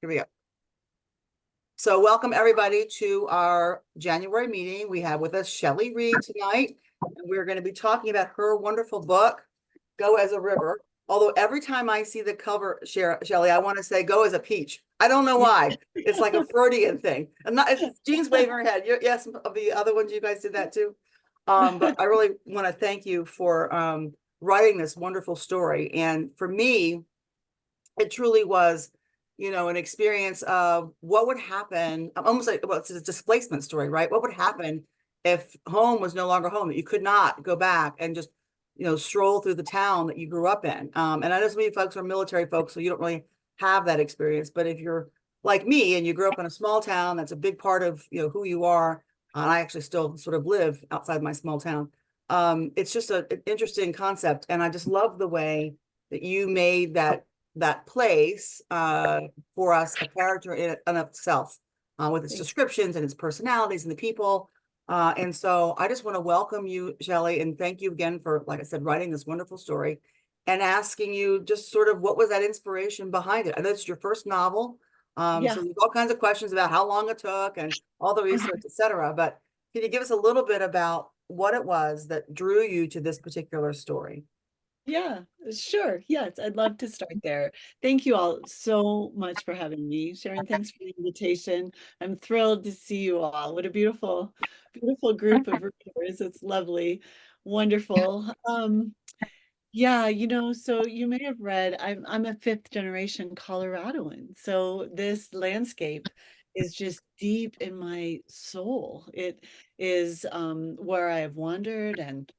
Here we go. So welcome everybody to our January meeting. We have with us Shelley Read tonight, and we're going to be talking about her wonderful book, Go as a River. Although every time I see the cover, Shelley, I want to say Go as a Peach. I don't know why. It's like a Freudian thing. And not, Jean's waving her head. Yes, of the other ones, you guys did that too. But I really want to thank you for writing this wonderful story. And for me, it truly was, an experience of what would happen, almost like, well, it's a displacement story, right? What would happen if home was no longer home, that you could not go back and just, stroll through the town that you grew up in. And I know some of you folks are military folks, so you don't really have that experience. But if you're like me and you grew up in a small town, that's a big part of, who you are. And I actually still sort of live outside my small town. It's just an interesting concept. And I just love the way that you made that place for us, a character in and of itself, with its descriptions and its personalities and the people. And so I just want to welcome you, Shelley, and thank you again for, like I said, writing this wonderful story and asking you just sort of what was that inspiration behind it. I know it's your first novel. So there's all kinds of questions about how long it took and all the research, et cetera. But can you give us a little bit about what it was that drew you to this particular story? Yeah, sure. Yes, I'd love to start there. Thank you all so much for having me. Sharon, thanks for the invitation. I'm thrilled to see you all. What a beautiful, beautiful group of readers. It's lovely, wonderful. Yeah, so you may have read, I'm a fifth generation Coloradoan. So this landscape is just deep in my soul. It is where I have wandered and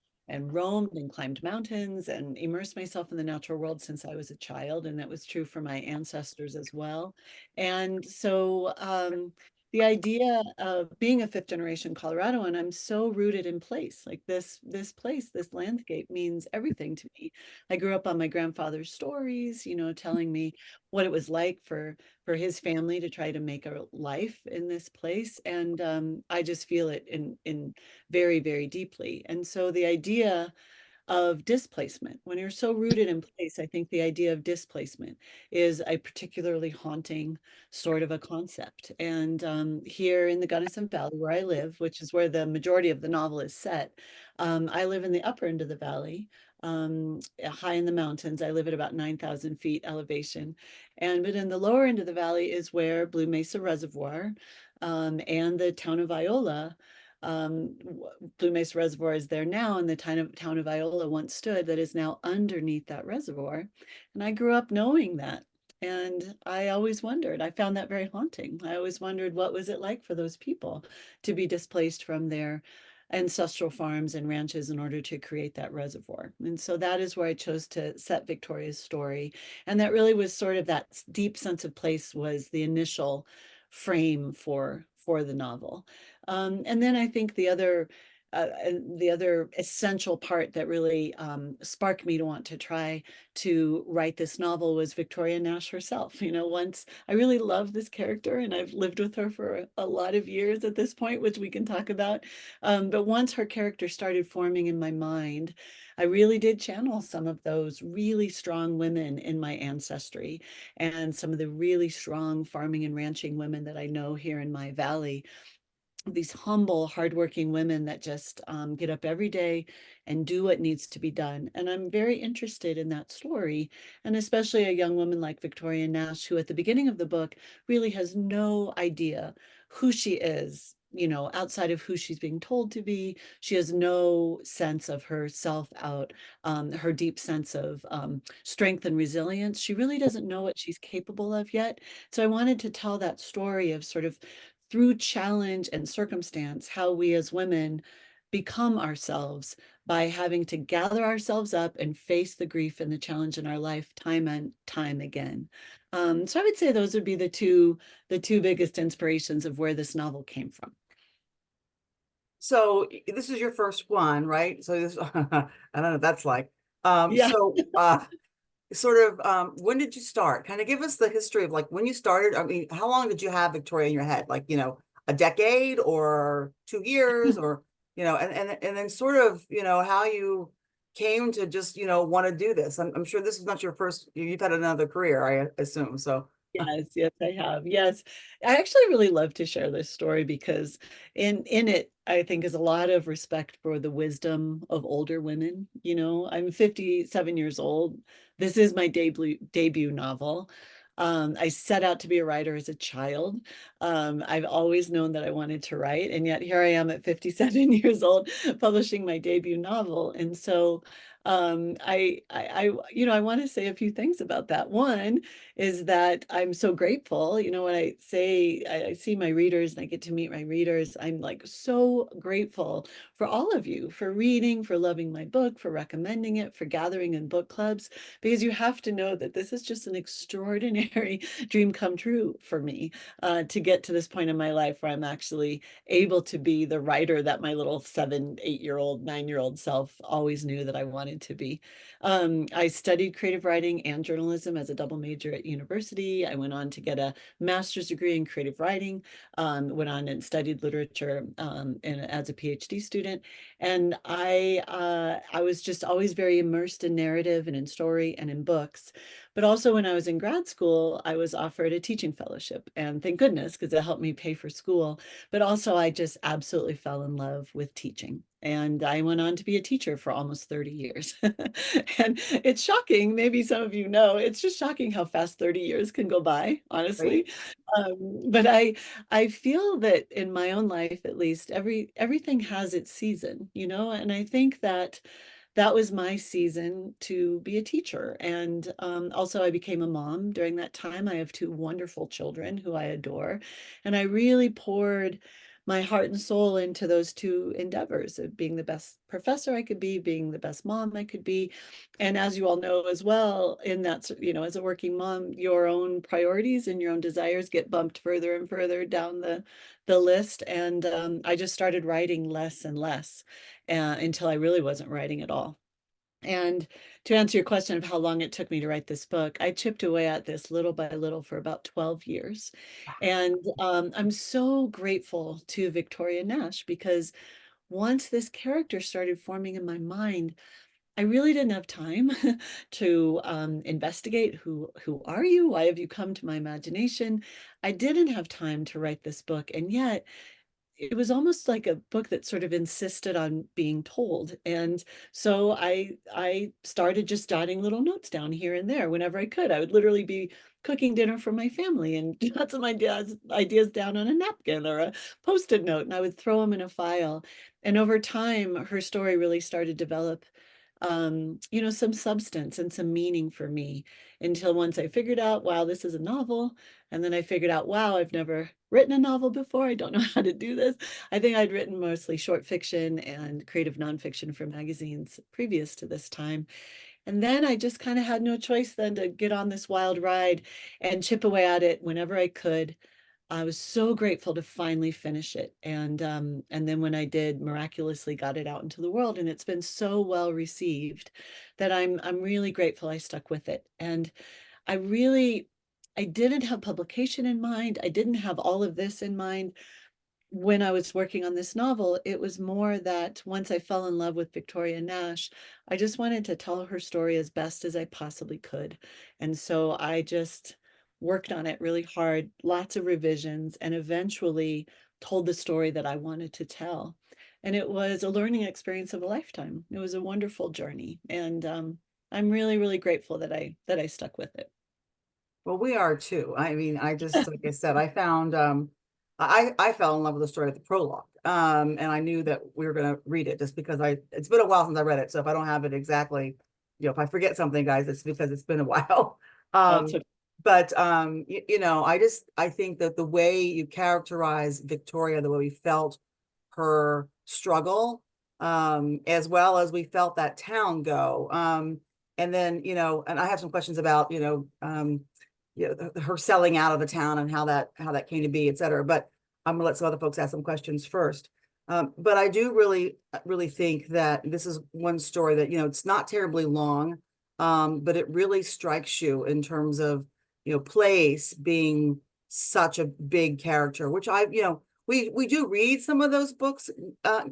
roamed and climbed mountains and immersed myself in the natural world since I was a child, and that was true for my ancestors as well. And so the idea of being a fifth generation Colorado, and I'm so rooted in place. Like this place, this landscape means everything to me. I grew up on my grandfather's stories, telling me what it was like for his family to try to make a life in this place. And I just feel it in very, very deeply. And so the idea of displacement. When you're so rooted in place, I think the idea of displacement is a particularly haunting sort of a concept. And here in the Gunnison Valley, where I live, which is where the majority of the novel is set, I live in the upper end of the valley, high in the mountains. I live at about 9,000 feet elevation. But in the lower end of the valley is where Blue Mesa Reservoir and the town of Iola um, Blue Mesa Reservoir is there now, and the town of Iola once stood that is now underneath that reservoir. And I grew up knowing that. And I always wondered, I found that very haunting. I always wondered what was it like for those people to be displaced from their ancestral farms and ranches in order to create that reservoir. And so that is where I chose to set Victoria's story. And that really was sort of that deep sense of place was the initial frame for the novel. And then I think the other essential part that really sparked me to want to try to write this novel was Victoria Nash herself. Once I really love this character and I've lived with her for a lot of years at this point, which we can talk about. But once her character started forming in my mind, I really did channel some of those really strong women in my ancestry and some of the really strong farming and ranching women that I know here in my valley, these humble, hardworking women that just get up every day and do what needs to be done. And I'm very interested in that story, and especially a young woman like Victoria Nash, who at the beginning of the book really has no idea who she is. Outside of who she's being told to be, she has no sense of herself out, her deep sense of strength and resilience. She really doesn't know what she's capable of yet. So I wanted to tell that story of sort of through challenge and circumstance, how we as women become ourselves by having to gather ourselves up and face the grief and the challenge in our life time and time again. So I would say those would be the two biggest inspirations of where this novel came from. So this is your first one, right? So this, I don't know what that's like. Um, Yeah. so uh, when did you start? Kind of give us the history of like when you started. I mean, how long did you have Victoria in your head? Like, a decade or 2 years or, and then sort of, how you came to just, want to do this. I'm sure this is not your first, you've had another career, I assume. So Yes, yes, I have. Yes. I actually really love to share this story because in it, I think is a lot of respect for the wisdom of older women. You know, I'm 57 years old. This is my debut novel. I set out to be a writer as a child. I've always known that I wanted to write, and yet here I am at 57 years old publishing my debut novel. And so I want to say a few things about that. One is that I'm so grateful. You know, when I say I see my readers and I get to meet my readers, I'm like so grateful for all of you for reading, for loving my book, for recommending it, for gathering in book clubs, because you have to know that this is just an extraordinary dream come true for me to get to this point in my life where I'm actually able to be the writer that my little 7, 8 year old, 9 year old self always knew that I wanted to be. I studied creative writing and journalism as a double major at university. I went on to get a master's degree in creative writing, went on and studied literature as a PhD student. And I was just always very immersed in narrative and in story and in books. But also when I was in grad school, I was offered a teaching fellowship. And thank goodness, because it helped me pay for school. But also I just absolutely fell in love with teaching. And I went on to be a teacher for almost 30 years. And it's shocking, maybe some of you know, it's just shocking how fast 30 years can go by, Right? honestly. But I feel that in my own life, at least, everything has its season, you know, and I think that that was my season to be a teacher. And also, I became a mom during that time. I have two wonderful children who I adore. And I really poured my heart and soul into those two endeavors of being the best professor I could be, being the best mom I could be. And as you all know as well, in that, you know, as a working mom, your own priorities and your own desires get bumped further and further down the list. And I just started writing less and less until I really wasn't writing at all. And to answer your question of how long it took me to write this book, I chipped away at this little by little for about 12 years. And I'm so grateful to Victoria Nash because once this character started forming in my mind, I really didn't have time to investigate who are you? Why have you come to my imagination? I didn't have time to write this book. And yet it was almost like a book that sort of insisted on being told. And so I started just jotting little notes down here and there whenever I could. I would literally be cooking dinner for my family and jot some ideas down on a napkin or a post-it note, and I would throw them in a file. And over time, her story really started to develop you know, some substance and some meaning for me until once I figured out, wow, this is a novel. And then I figured out, wow, I've never written a novel before. I don't know how to do this. I think I'd written mostly short fiction and creative nonfiction for magazines previous to this time. And then I just kind of had no choice then to get on this wild ride and chip away at it whenever I could. I was so grateful to finally finish it. And then when I did, miraculously got it out into the world, and it's been so well received that I'm really grateful I stuck with it. And I really I didn't have publication in mind. I didn't have all of this in mind when I was working on this novel. It was more that once I fell in love with Victoria Nash, I just wanted to tell her story as best as I possibly could. And so I just worked on it really hard, lots of revisions, and eventually told the story that I wanted to tell. And it was a learning experience of a lifetime. It was a wonderful journey. And I'm really, really grateful that I stuck with it. Well, we are too. I mean, I just, like I said, I found, I fell in love with the story at the prologue. And I knew that we were going to read it just because it's been a while since I read it. So if I don't have it exactly, you know, if I forget something, guys, it's because it's been a while. That's Um, what, but you know, I think that the way you characterize Victoria, the way we felt her struggle, as well as we felt that town go. And then, you know, and I have some questions about, you know, her selling out of the town and how that came to be, et cetera. But I'm gonna let some other folks ask some questions first. But I do really think that this is one story that, you know, it's not terribly long, but it really strikes you in terms of, you know, place being such a big character, which you know, we do read some of those books,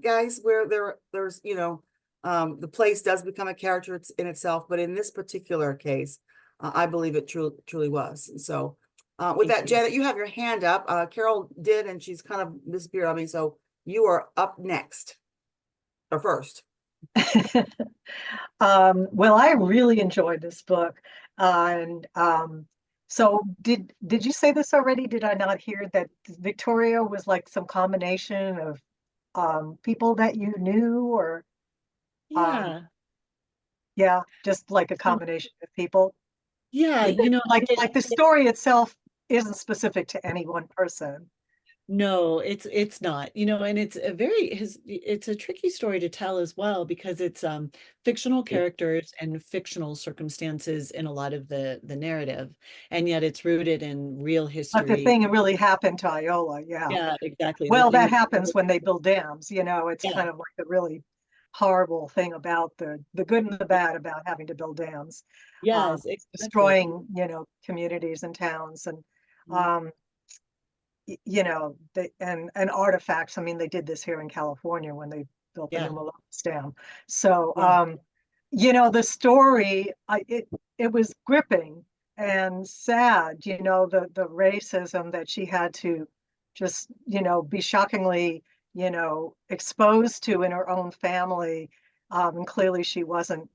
guys, where there's, you know, the place does become a character in itself, but in this particular case, I believe it truly was. And so With Thank that, you. Janet, you have your hand up. Carol did, and she's kind of disappeared on me. So you are up next or first. Well, I really enjoyed this book. And so did you say this already? Did I not hear that Victoria was like some combination of people that you knew or um, Yeah. yeah, just like a Um, combination of people? Yeah, It, like the story itself isn't specific to any one person. no, it's not, and it's a it's a tricky story to tell as well because it's fictional characters and fictional circumstances in a lot of the narrative, and yet it's rooted in real But the history. thing really happened to Iola, yeah. Yeah, exactly. The Well, thing that that happens when they build dams, it's yeah, kind of like a really horrible thing about the good and the bad about having to build dams. yes, exactly. Destroying, communities and towns and um, and artifacts. I mean, they did this here in California when they built the Yeah, New Melones Dam. So, yeah, the story, it was gripping and sad, the racism that she had to just, be shockingly, exposed to in her own family. And clearly she wasn't,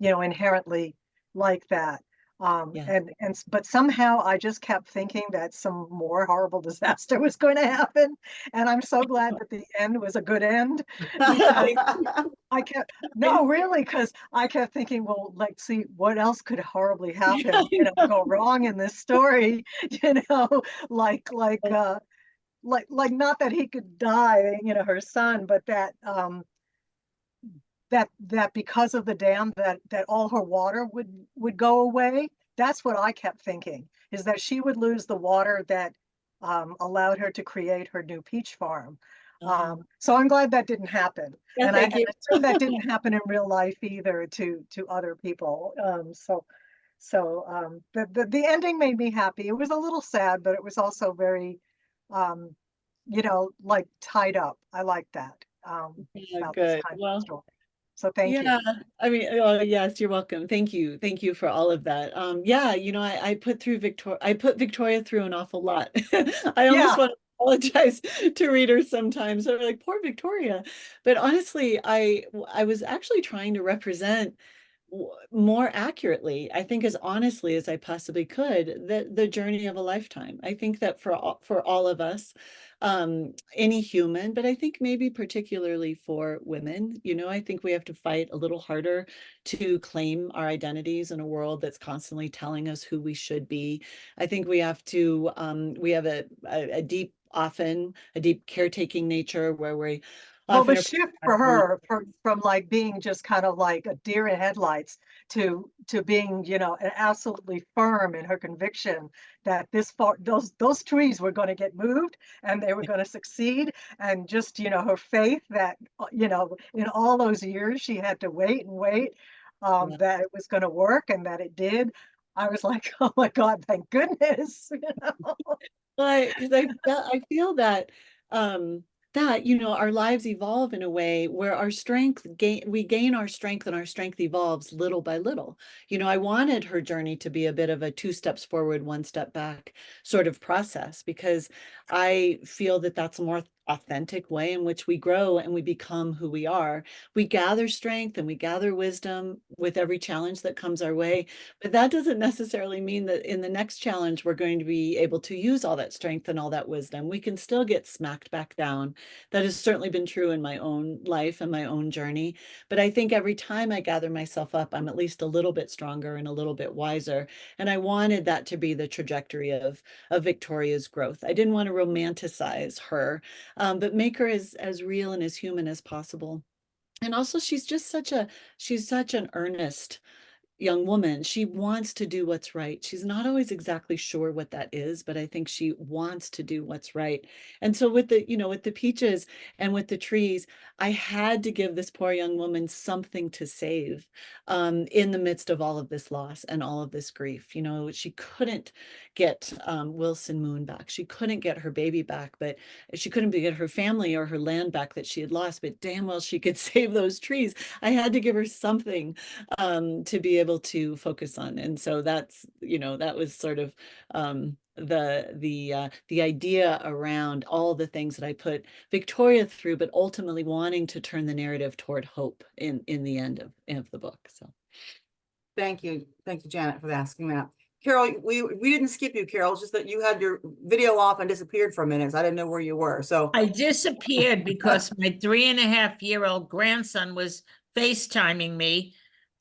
inherently like that. yeah. But somehow I just kept thinking that some more horrible disaster was going to happen. And I'm so glad that the end was a good end because I kept, no, really, because I kept thinking, well, let's see what else could horribly Yeah, happen, I go wrong in this story, like, like, know. uh, like not that he could die, her son, but that because of the dam that all her water would go away. That's what I kept thinking, is that she would lose the water that allowed her to create her new peach farm. So I'm glad that didn't happen, Yeah, and thank you. I'm sure that didn't happen in real life either to other people. The ending made me happy. It was a little sad, but it was also very um, like tied up. I like that Yeah, about this good. kind of Well, story. So thank you. yeah, I mean, oh, yes, you're welcome. Thank you. Thank you for all of that. Yeah, I put Victoria through an awful lot. I almost Yeah. want to apologize to readers sometimes. They're like, poor Victoria. But honestly, I was actually trying to represent more accurately, I think as honestly as I possibly could, the journey of a lifetime. I think that for all of us, any human, but I think maybe particularly for women, I think we have to fight a little harder to claim our identities in a world that's constantly telling us who we should be. I think we have a deep, often a deep caretaking nature where we Well, often the are. shift for her from like being just kind of like a deer in headlights to being, absolutely firm in her conviction that those trees were going to get moved and they were going to succeed. And just, her faith that, in all those years she had to wait and wait, Yeah. that it was going to work and that it did. I was like, oh my God, thank goodness. But because I feel um that our lives evolve in a way where we gain our strength and our strength evolves little by little. I wanted her journey to be a bit of a two steps forward, one step back sort of process because I feel that that's a more authentic way in which we grow and we become who we are. We gather strength and we gather wisdom with every challenge that comes our way, but that doesn't necessarily mean that in the next challenge, we're going to be able to use all that strength and all that wisdom. We can still get smacked back down. That has certainly been true in my own life and my own journey. But I think every time I gather myself up, I'm at least a little bit stronger and a little bit wiser. And I wanted that to be the trajectory of Victoria's growth. I didn't want to romanticize her, but make her as real and as human as possible. And also, she's such an earnest young woman. She wants to do what's right. She's not always exactly sure what that is, but I think she wants to do what's right. And so with the peaches and with the trees, I had to give this poor young woman something to save in the midst of all of this loss and all of this grief. She couldn't get Wilson Moon back. She couldn't get her baby back, but she couldn't get her family or her land back that she had lost, but damn well she could save those trees. I had to give her something to be able to focus on. And so that was sort of the idea around all the things that I put Victoria through, but ultimately wanting to turn the narrative toward hope in the end of the book. So Thank you, Janet, for asking that. Carol, we didn't skip you, Carol. It's just that you had your video off and disappeared for a minute. So I didn't know where you were. So I disappeared because my 3.5-year-old grandson was FaceTiming me,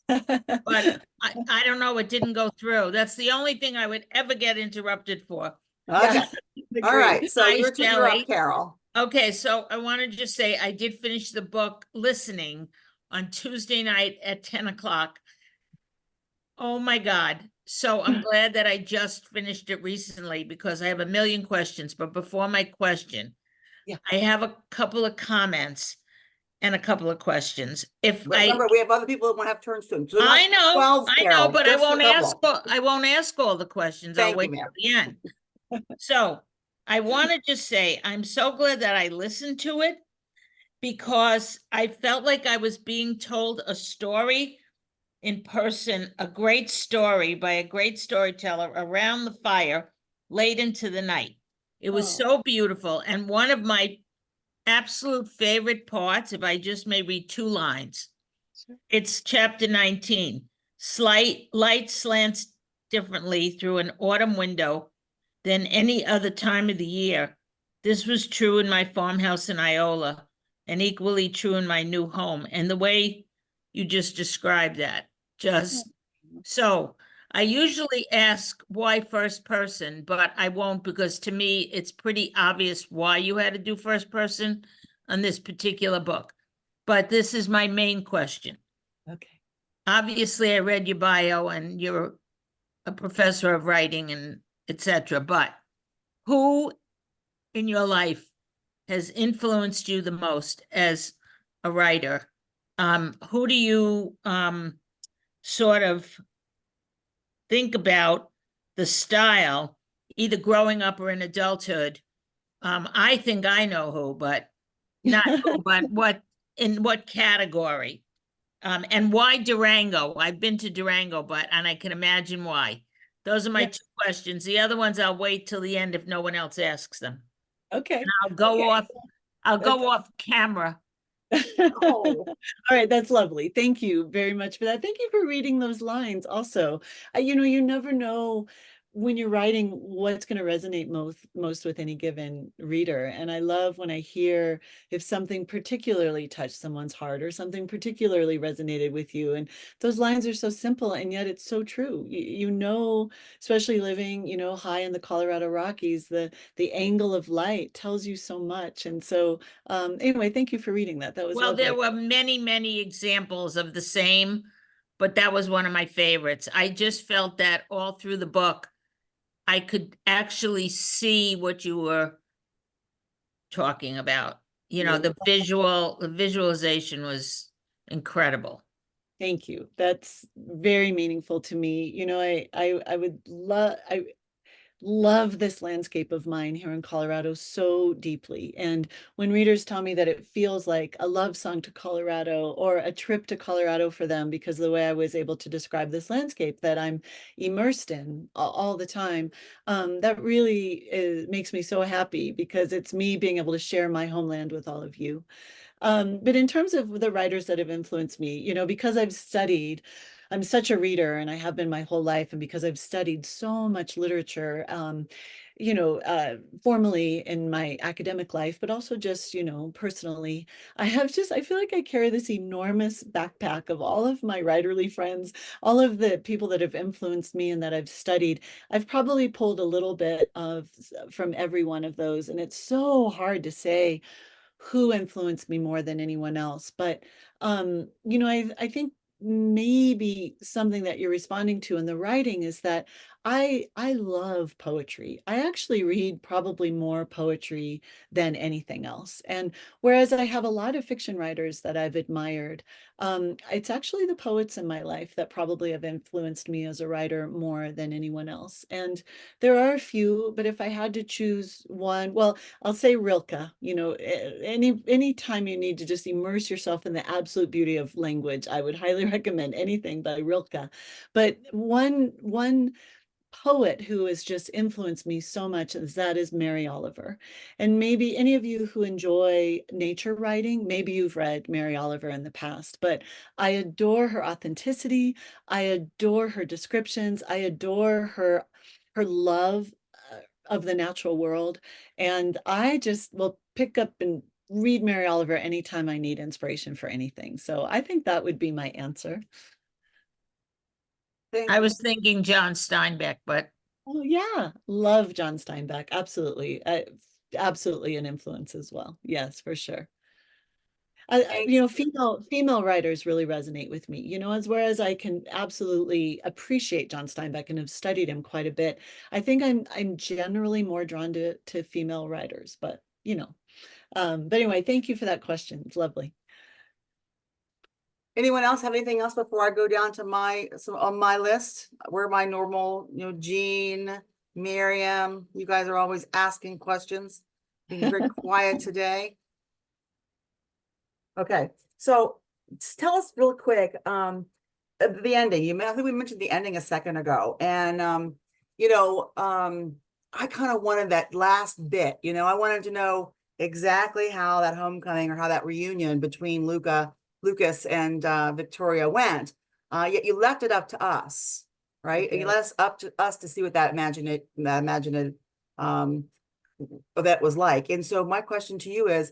but I don't know, it didn't go through. That's the only thing I would ever get interrupted for. okay, all right. Great. So Hi, you're up, Shelley. Carol. Okay, so I want to just say I did finish the book listening on Tuesday night at 10 o'clock. Oh my God. So I'm glad that I just finished it recently because I have a million questions. But before my question, Yeah. I have a couple of comments and a couple of questions. Remember, we have other people that want to have turns to them. So I not know, 12, I know, Carol, but I just a won't ask, couple. I won't ask all the questions. I'll Thank you, wait ma'am. till the end. So I want to just say, I'm so glad that I listened to it because I felt like I was being told a story in person, a great story by a great storyteller around the fire late into the night. It was Oh. so beautiful. And one of my absolute favorite parts, if I just may read 2 lines, Sure. it's chapter 19. Light slants differently through an autumn window than any other time of the year. This was true in my farmhouse in Iola and equally true in my new home. And the way you just described that, just so I usually ask why first person, but I won't because to me, it's pretty obvious why you had to do first person on this particular book. But this is my main question. Okay. Obviously, I read your bio and you're a professor of writing and etc. But who in your life has influenced you the most as a writer? Who do you sort of think about the style, either growing up or in adulthood? I think I know who, but not who, but what in what category? And why Durango? I've been to Durango, and I can imagine why. Those are my 2 questions. The other ones I'll wait till the end if no one else asks them. Okay. I'll go Okay. off. I'll go off camera. Oh. All right, that's lovely. Thank you very much for that. Thank you for reading those lines also. You never know when you're writing what's going to resonate most with any given reader. And I love when I hear if something particularly touched someone's heart or something particularly resonated with you. And those lines are so simple and yet it's so true. Especially living, high in the Colorado Rockies, the angle of light tells you so much. And so anyway, thank you for reading that. That was Well, lovely. there were many, many examples of the same, but that was one of my favorites. I just felt that all through the book, I could actually see what you were talking about. The visualization was incredible. Thank you. That's very meaningful to me. I would love this landscape of mine here in Colorado so deeply. And when readers tell me that it feels like a love song to Colorado or a trip to Colorado for them because of the way I was able to describe this landscape that I'm immersed in all the time, that really makes me so happy because it's me being able to share my homeland with all of you. But in terms of the writers that have influenced me, because I'm such a reader and I have been my whole life. And because I've studied so much literature, formally in my academic life, but also just, personally, I feel like I carry this enormous backpack of all of my writerly friends, all of the people that have influenced me and that I've studied. I've probably pulled a little bit from every one of those. And it's so hard to say who influenced me more than anyone else. But I think maybe something that you're responding to in the writing is that I love poetry. I actually read probably more poetry than anything else. And whereas I have a lot of fiction writers that I've admired, it's actually the poets in my life that probably have influenced me as a writer more than anyone else. And there are a few, but if I had to choose one, well, I'll say Rilke. Any time you need to just immerse yourself in the absolute beauty of language, I would highly recommend anything by Rilke. But one poet who has just influenced me so much is Mary Oliver. And maybe any of you who enjoy nature writing, maybe you've read Mary Oliver in the past, but I adore her authenticity. I adore her descriptions. I adore her love of the natural world. And I just will pick up and read Mary Oliver anytime I need inspiration for anything. So I think that would be my answer. Thank I you. was thinking John Steinbeck, but Oh yeah, love John Steinbeck. Absolutely. Absolutely an influence as well. Yes, for sure. Thanks. Female writers really resonate with me, whereas I can absolutely appreciate John Steinbeck and have studied him quite a bit. I think I'm generally more drawn to female writers, but but anyway, thank you for that question. It's lovely. Anyone else have anything else before I go down to on my list? Where my normal, Jean, Miriam, you guys are always asking questions, being very quiet today. Okay, so tell us real quick, the ending. I think we mentioned the ending a second ago, and I kind of wanted that last bit. I wanted to know exactly how that homecoming or how that reunion between Lucas and Victoria went. Yet you left it up to us, right? And you let us up to us to see what that imaginative event was like. And so my question to you is,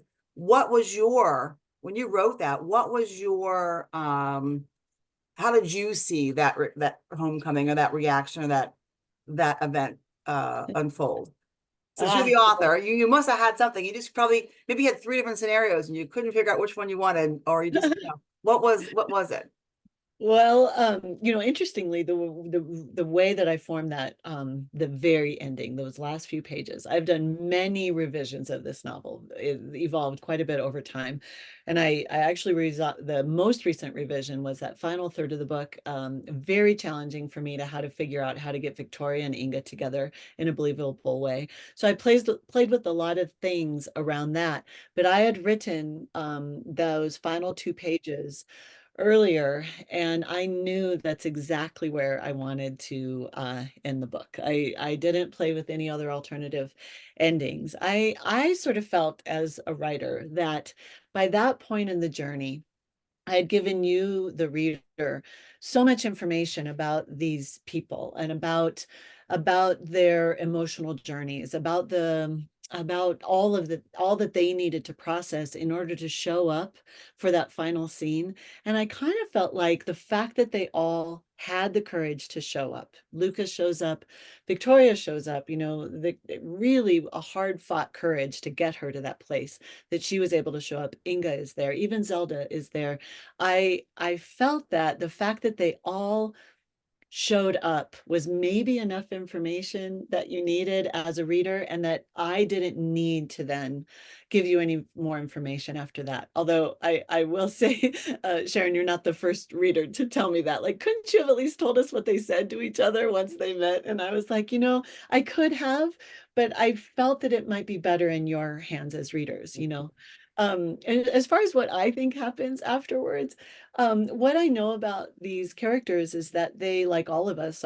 when you wrote that, what was your how did you see that homecoming or that reaction or that event unfold? Since you're the author, you must have had something. You just probably maybe had 3 different scenarios and you couldn't figure out which one you wanted, or you just, what was it? Well, interestingly, the way that I formed that, the very ending, those last few pages, I've done many revisions of this novel. It evolved quite a bit over time. And I actually, the most recent revision was that final third of the book, very challenging for me how to figure out how to get Victoria and Inga together in a believable way. So I played with a lot of things around that, but I had written those final 2 pages earlier, and I knew that's exactly where I wanted to end the book. I didn't play with any other alternative endings. I sort of felt as a writer that by that point in the journey, I had given you, the reader, so much information about these people and about their emotional journeys, about all that they needed to process in order to show up for that final scene. And I kind of felt like the fact that they all had the courage to show up. Lucas shows up, Victoria shows up, really a hard fought courage to get her to that place, that she was able to show up. Inga is there, even Zelda is there. I felt that the fact that they all showed up was maybe enough information that you needed as a reader, and that I didn't need to then give you any more information after that. Although I will say, Sharon, you're not the first reader to tell me that. Like, couldn't you have at least told us what they said to each other once they met? And I was like, I could have, but I felt that it might be better in your hands as readers, And as far as what I think happens afterwards, what I know about these characters is that they, like all of us,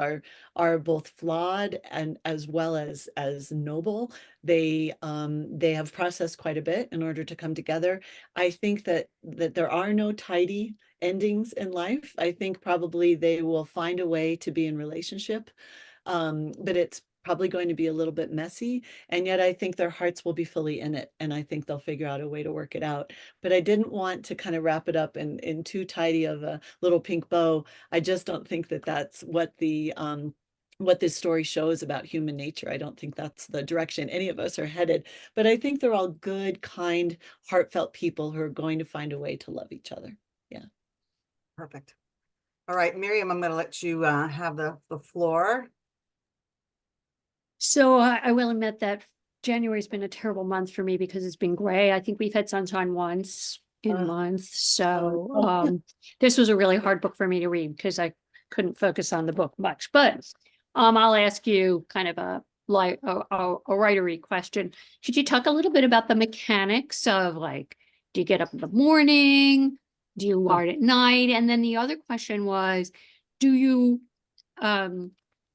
are both flawed and as well as noble. They have processed quite a bit in order to come together. I think that there are no tidy endings in life. I think probably they will find a way to be in relationship, but it's probably going to be a little bit messy, and yet I think their hearts will be fully in it, and I think they'll figure out a way to work it out. But I didn't want to kind of wrap it up in too tidy of a little pink bow. I just don't think that that's what what this story shows about human nature. I don't think that's the direction any of us are headed, but I think they're all good, kind, heartfelt people who are going to find a way to love each other. Yeah. Perfect. All right, Miriam, I'm going to let you have the floor. So I will admit that January's been a terrible month for me because it's been gray. I think we've had sunshine once in a month. So this was a really hard book for me to read because I couldn't focus on the book much. But I'll ask you kind of a writery question. Could you talk a little bit about the mechanics of, like, do you get up in the morning? Do you write at night? And then the other question was, do you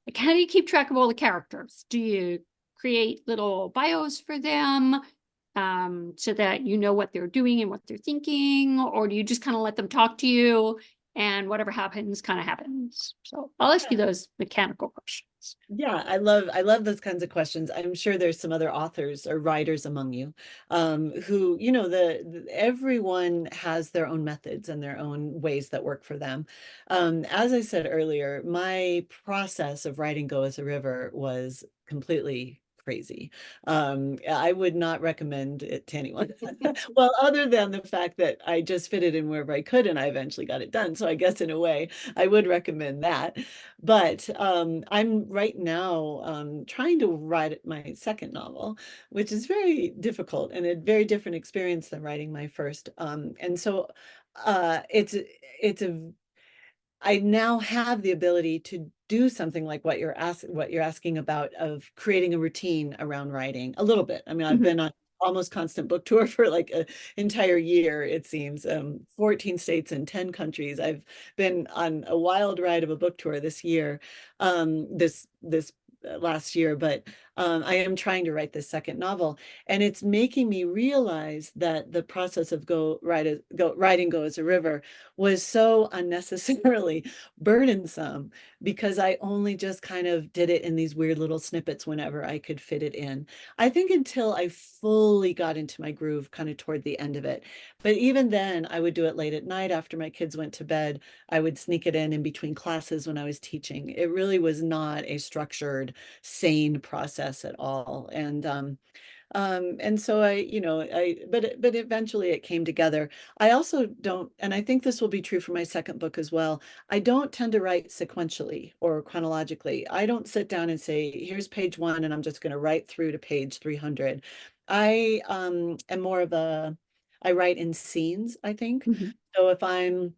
like, how do you keep track of all the characters? Do you create little bios for them? So that you know what they're doing and what they're thinking, or do you just kind of let them talk to you and whatever happens kind of happens? So I'll ask you those mechanical questions. Yeah, I love those kinds of questions. I'm sure there's some other authors or writers among you, who, you know, everyone has their own methods and their own ways that work for them. As I said earlier, my process of writing Go as a River was completely crazy. I would not recommend it to anyone. Well, other than the fact that I just fit it in wherever I could and I eventually got it done. So I guess in a way, I would recommend that. But I'm right now trying to write my second novel, which is very difficult and a very different experience than writing my first. And so it's a I now have the ability to do something like what you're asking about, of creating a routine around writing a little bit. I mean, I've Mhm. been on almost constant book tour for like an entire year, it seems, 14 states and 10 countries. I've been on a wild ride of a book tour this year, this last year, but I am trying to write this second novel, and it's making me realize that the process of writing Go as a River was so unnecessarily burdensome, because I only just kind of did it in these weird little snippets whenever I could fit it in. I think until I fully got into my groove kind of toward the end of it. But even then, I would do it late at night after my kids went to bed. I would sneak it in between classes when I was teaching. It really was not a structured, sane process at all. And so but eventually it came together. I also don't, and I think this will be true for my second book as well. I don't tend to write sequentially or chronologically. I don't sit down and say, here's page 1, and I'm just going to write through to page 300. I am more of I write in scenes, I think. Mhm. So if I'm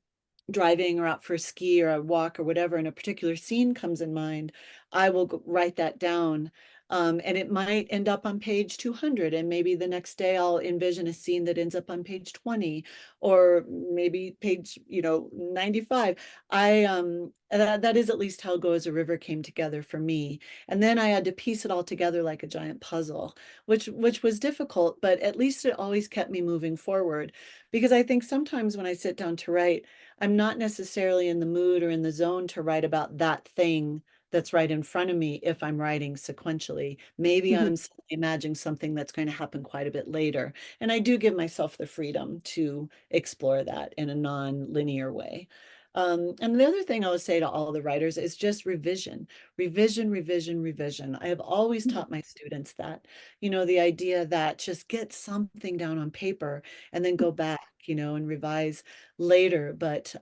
driving or out for a ski or a walk or whatever, and a particular scene comes in mind, I will write that down. And it might end up on page 200, and maybe the next day I'll envision a scene that ends up on page 20, or maybe page 95. That is at least how Go as a River came together for me. And then I had to piece it all together like a giant puzzle, which was difficult, but at least it always kept me moving forward. Because I think sometimes when I sit down to write, I'm not necessarily in the mood or in the zone to write about that thing that's right in front of me if I'm writing sequentially. Maybe Mhm. I'm imagining something that's going to happen quite a bit later. And I do give myself the freedom to explore that in a non-linear way. And the other thing I would say to all the writers is just revision, revision, revision, revision. I have always Mhm. taught my students that, the idea that just get something down on paper and then go back, and revise later. But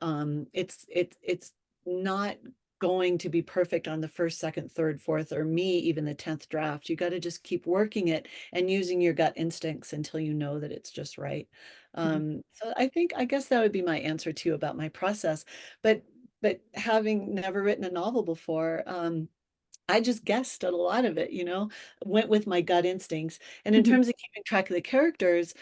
it's not going to be perfect on the first, second, third, fourth, or me, even the 10th draft. You got to just keep working it and using your gut instincts until you know that it's just right. So I guess that would be my answer to you about my process. But having never written a novel before, I just guessed at a lot of it, went with my gut instincts. And in Mhm. terms of keeping track of the characters,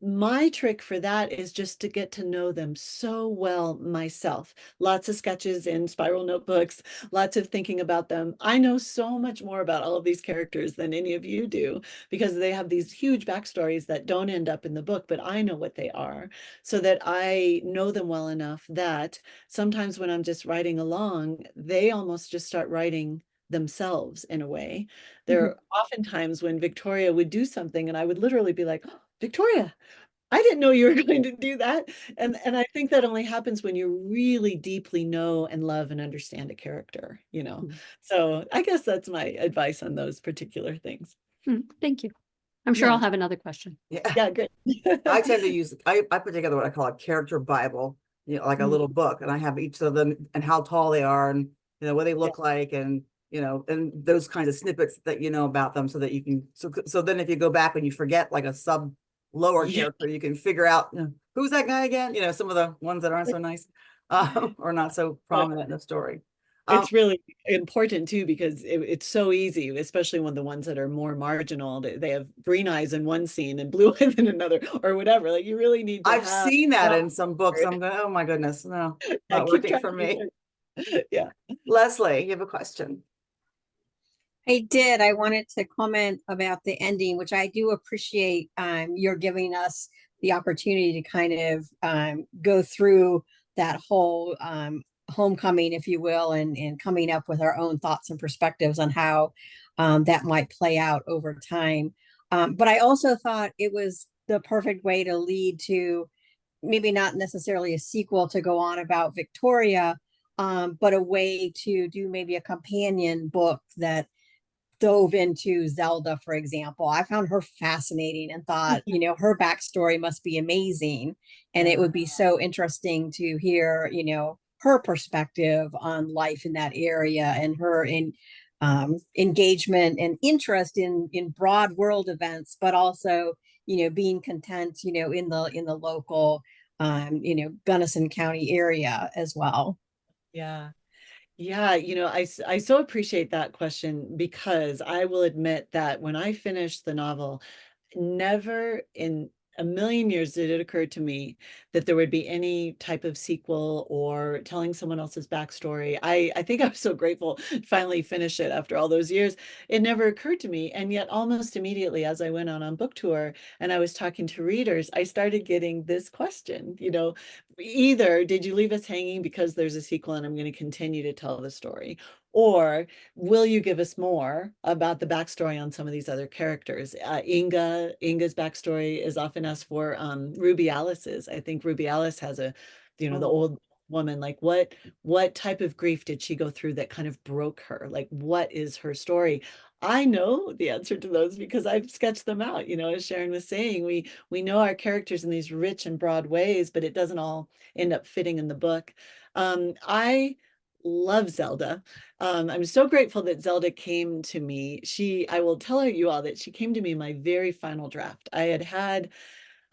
my trick for that is just to get to know them so well myself. Lots of sketches in spiral notebooks, lots of thinking about them. I know so much more about all of these characters than any of you do, because they have these huge backstories that don't end up in the book, but I know what they are, so that I know them well enough that sometimes when I'm just writing along, they almost just start writing themselves in a way. There Mhm. are often times when Victoria would do something and I would literally be like, "Oh, Victoria, I didn't know you were going to do that." And I think that only happens when you really deeply know and love and understand a character. Mhm. So I guess that's my advice on those particular things. Thank you. I'm sure I'll Yeah, have another question. yeah. Yeah, good. I tend to use, I put together what I call a character Bible, like a Mhm. little book, and I have each of them and how tall they are, and what they Yeah. look like, and and those kinds of snippets that you know about them, so that you can, so then if you go back and you forget like a sub lower Yeah. character, you can figure out, who's that guy again, some of the ones that aren't so nice, or not so But prominent in the story. um it's really important too, because it's so easy, especially when the ones that are more marginal, they have green eyes in one scene and blue eyes in another, or whatever. Like you really need to I've have seen that that in some books. word. I'm going, oh my goodness, no, Yeah, not keep working track for of your me. character. Yeah. Leslie, you have a question. I did. I wanted to comment about the ending, which I do appreciate. You're giving us the opportunity to kind of go through that whole homecoming, if you will, and coming up with our own thoughts and perspectives on how that might play out over time. But I also thought it was the perfect way to lead to maybe not necessarily a sequel to go on about Victoria, but a way to do maybe a companion book that dove into Zelda, for example. I found her fascinating and thought, her backstory must be amazing. And it would be so interesting to hear, her perspective on life in that area and her engagement and interest in broad world events, but also, being content, in the local, Gunnison County area as well. Yeah. Yeah, I so appreciate that question because I will admit that when I finished the novel, never in a million years did it occur to me that there would be any type of sequel or telling someone else's backstory. I think I was so grateful to finally finish it after all those years. It never occurred to me. And yet almost immediately as I went on book tour and I was talking to readers, I started getting this question, either did you leave us hanging because there's a sequel and I'm going to continue to tell the story, or will you give us more about the backstory on some of these other characters? Inga's backstory is often asked for. Ruby Alice's. I think Ruby Alice has the old woman, like what type of grief did she go through that kind of broke her? Like, what is her story? I know the answer to those because I've sketched them out. As Sharon was saying, we know our characters in these rich and broad ways, but it doesn't all end up fitting in the book. I love Zelda. I'm so grateful that Zelda came to me. I will tell you all that she came to me in my very final draft. I had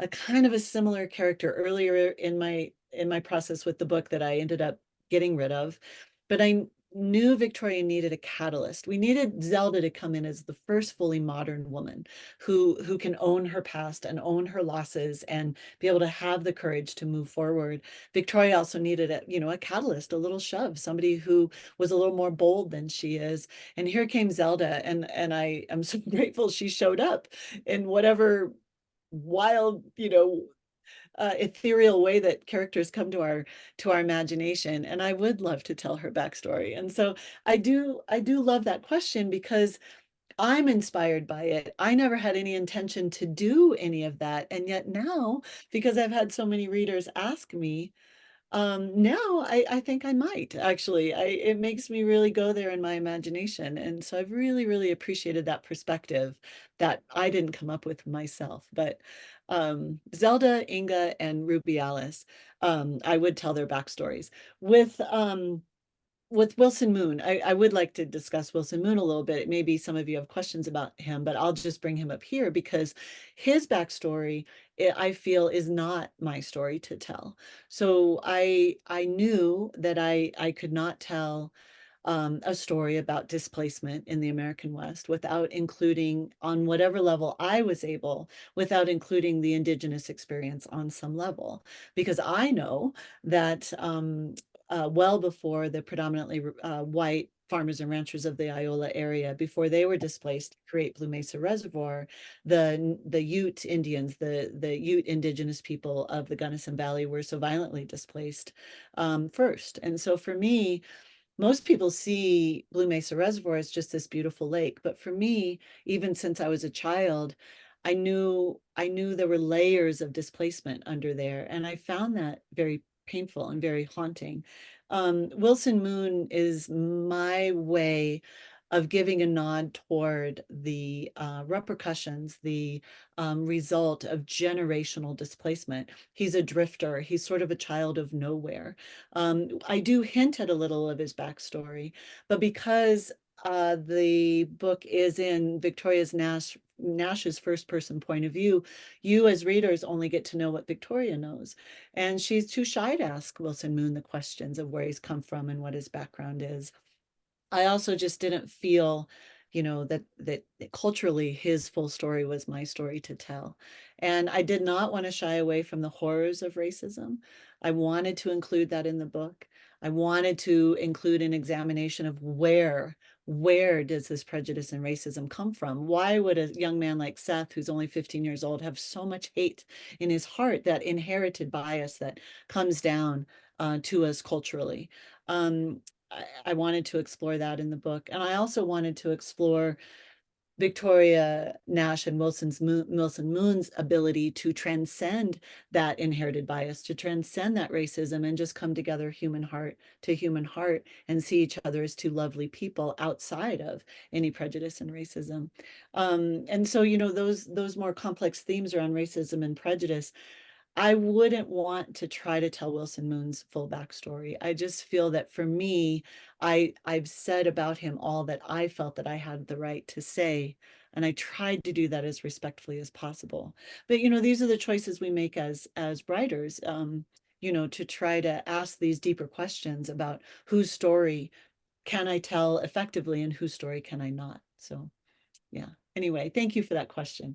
a kind of a similar character earlier in my process with the book that I ended up getting rid of, but I knew Victoria needed a catalyst. We needed Zelda to come in as the first fully modern woman who can own her past and own her losses and be able to have the courage to move forward. Victoria also needed a catalyst, a little shove, somebody who was a little more bold than she is. And here came Zelda, and I am so grateful she showed up in whatever wild, ethereal way that characters come to our imagination. And I would love to tell her backstory. And so I do love that question because I'm inspired by it. I never had any intention to do any of that. And yet now, because I've had so many readers ask me, now I think I might actually. It makes me really go there in my imagination. And so I've really, really appreciated that perspective that I didn't come up with myself. But Zelda, Inga, and Ruby Alice, I would tell their backstories. With Wilson Moon, I would like to discuss Wilson Moon a little bit. Maybe some of you have questions about him, but I'll just bring him up here because his backstory, I feel, is not my story to tell. So I knew that I could not tell a story about displacement in the American West without including, on whatever level I was able, without including the Indigenous experience on some level. Because I know that well before the predominantly white farmers and ranchers of the Iola area, before they were displaced to create Blue Mesa Reservoir, the Ute Indians, the Ute indigenous people of the Gunnison Valley were so violently displaced first. And so for me, most people see Blue Mesa Reservoir as just this beautiful lake, but for me, even since I was a child, I knew there were layers of displacement under there, and I found that very painful and very haunting. Wilson Moon is my way of giving a nod toward the repercussions, the result of generational displacement. He's a drifter. He's sort of a child of nowhere. I do hint at a little of his backstory, but because the book is in Victoria's Nash's first person point of view, you as readers only get to know what Victoria knows. And she's too shy to ask Wilson Moon the questions of where he's come from and what his background is. I also just didn't feel, that culturally his full story was my story to tell. And I did not want to shy away from the horrors of racism. I wanted to include that in the book. I wanted to include an examination of where where does this prejudice and racism come from? Why would a young man like Seth, who's only 15 years old, have so much hate in his heart, that inherited bias that comes down to us culturally? I wanted to explore that in the book. And I also wanted to explore Victoria Nash and Wilson Moon's ability to transcend that inherited bias, to transcend that racism, and just come together human heart to human heart and see each other as two lovely people outside of any prejudice and racism. And so, you know, those more complex themes around racism and prejudice, I wouldn't want to try to tell Wilson Moon's full backstory. I just feel that for me, I've said about him all that I felt that I had the right to say, and I tried to do that as respectfully as possible. But you know, these are the choices we make as writers, you know, to try to ask these deeper questions about whose story can I tell effectively and whose story can I not. So yeah. Anyway, thank you for that question.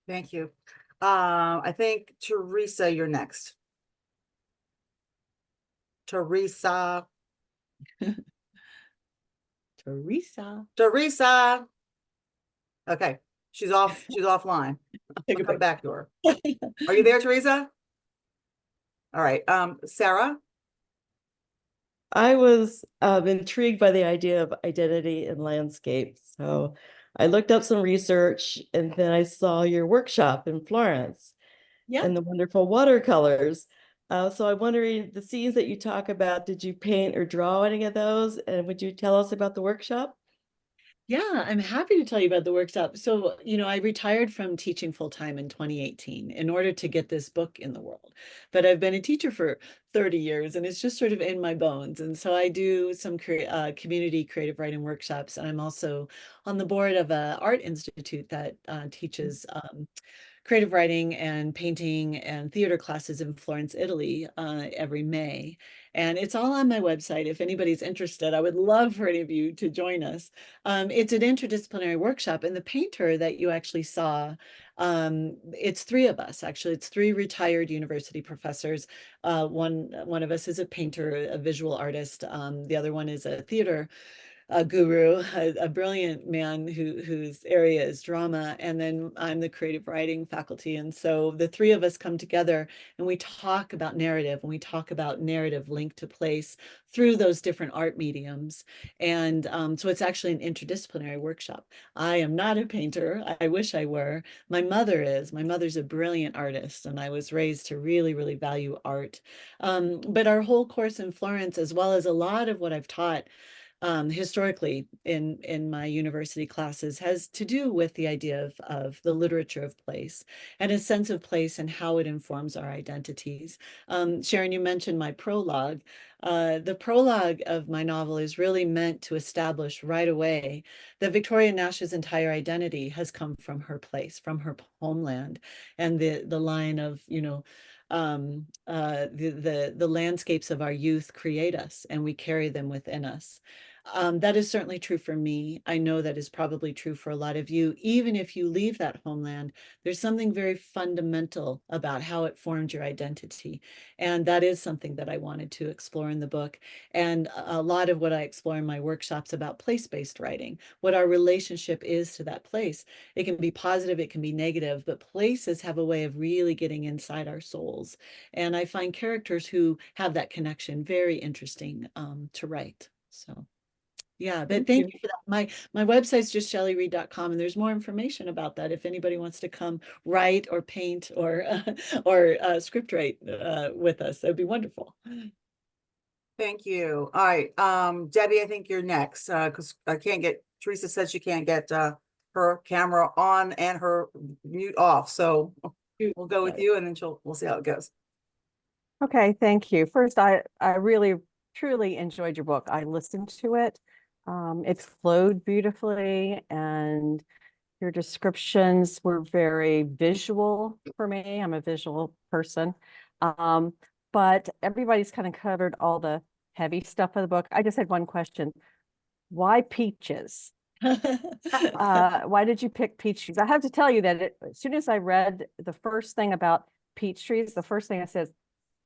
Thank you. I think Teresa, you're next. Teresa. Teresa. Okay, she's offline. Take a I'll come break. back to her. Are you there, Teresa? All right, Sarah. I was intrigued by the idea of identity in landscape. So I looked up some research, and then I saw your workshop in Florence Yeah. and the wonderful watercolors. So I'm wondering, the scenes that you talk about, did you paint or draw any of those? And would you tell us about the workshop? Yeah, I'm happy to tell you about the workshop. So, you know, I retired from teaching full time in 2018 in order to get this book in the world. But I've been a teacher for 30 years, and it's just sort of in my bones. And so I do some community creative writing workshops. And I'm also on the board of an art institute that teaches creative writing and painting and theater classes in Florence, Italy, every May. And it's all on my website. If anybody's interested, I would love for any of you to join us. It's an interdisciplinary workshop, and the painter that you actually saw, it's three of us, actually. It's three retired university professors. One of us is a painter, a visual artist. The other one is a theater guru, a brilliant man whose area is drama, and then I'm the creative writing faculty. And so the three of us come together and we talk about narrative, and we talk about narrative linked to place through those different art mediums. And so it's actually an interdisciplinary workshop. I am not a painter. I wish I were. My mother is. My mother's a brilliant artist, and I was raised to really, really value art. But our whole course in Florence, as well as a lot of what I've taught historically in my university classes, has to do with the idea of the literature of place and a sense of place and how it informs our identities. Sharon, you mentioned my prologue. The prologue of my novel is really meant to establish right away that Victoria Nash's entire identity has come from her place, from her homeland, and the line of, you know, the landscapes of our youth create us, and we carry them within us. That is certainly true for me. I know that is probably true for a lot of you. Even if you leave that homeland, there's something very fundamental about how it formed your identity. And that is something that I wanted to explore in the book. And a lot of what I explore in my workshops about place-based writing, what our relationship is to that place. It can be positive, it can be negative, but places have a way of really getting inside our souls. And I find characters who have that connection very interesting to write. So. Yeah, but thank you for that. My website's just shelleyread.com, and there's more information about that if anybody wants to come write or paint or script write with us. That'd be wonderful. Thank you. All right, Debbie, I think you're next, because I can't get, Teresa said she can't get her camera on and her mute off. So we'll go with you, and then we'll see how it goes. Okay, thank you. First, I really truly enjoyed your book. I listened to it. It flowed beautifully, and your descriptions were very visual for me. I'm a visual person. But everybody's kind of covered all the heavy stuff of the book. I just had one question. Why peaches? Why did you pick peach trees? I have to tell you that as soon as I read the first thing about peach trees, the first thing I said,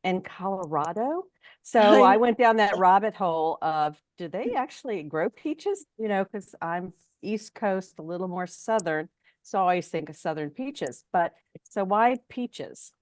in Colorado. So I went down that rabbit hole of, do they actually grow peaches? You know, because I'm East Coast, a little more Southern. So I always think of Southern peaches, but so why peaches?